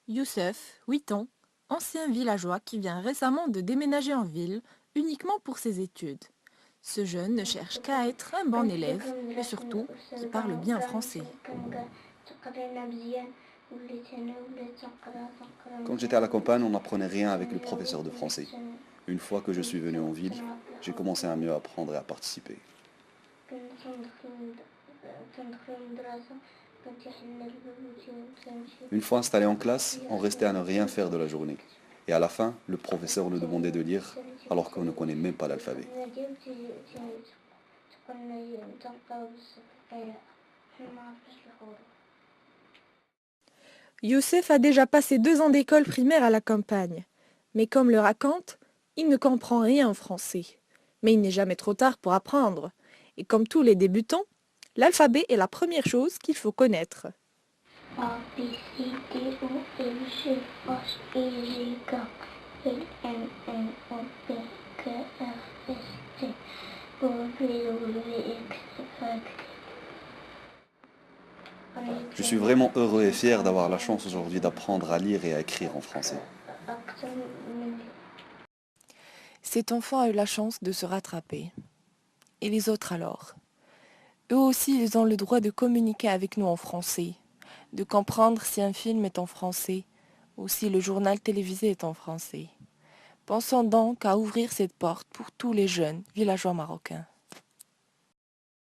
Youssef, 8 ans, ancien villageois qui vient récemment de déménager en ville uniquement pour ses études. Ce jeune ne cherche qu'à être un bon élève et surtout qui parle bien français. Quand j'étais à la campagne, on n'apprenait rien avec le professeur de français. Une fois que je suis venu en ville, j'ai commencé à mieux apprendre et à participer. Une fois installé en classe, on restait à ne rien faire de la journée. Et à la fin, le professeur nous demandait de lire alors qu'on ne connaît même pas l'alphabet. Youssef a déjà passé 2 ans d'école primaire à la campagne. Mais comme le raconte, il ne comprend rien en français. Mais il n'est jamais trop tard pour apprendre. Et comme tous les débutants, l'alphabet est la première chose qu'il faut connaître. A, B, C, D, E, F, G, H, I, J, K, L, M, N, O, P, Q, R, S, T, U, V, W, X, Y. Je suis vraiment heureux et fier d'avoir la chance aujourd'hui d'apprendre à lire et à écrire en français. Cet enfant a eu la chance de se rattraper. Et les autres alors? Eux aussi, ils ont le droit de communiquer avec nous en français, de comprendre si un film est en français ou si le journal télévisé est en français. Pensons donc à ouvrir cette porte pour tous les jeunes villageois marocains.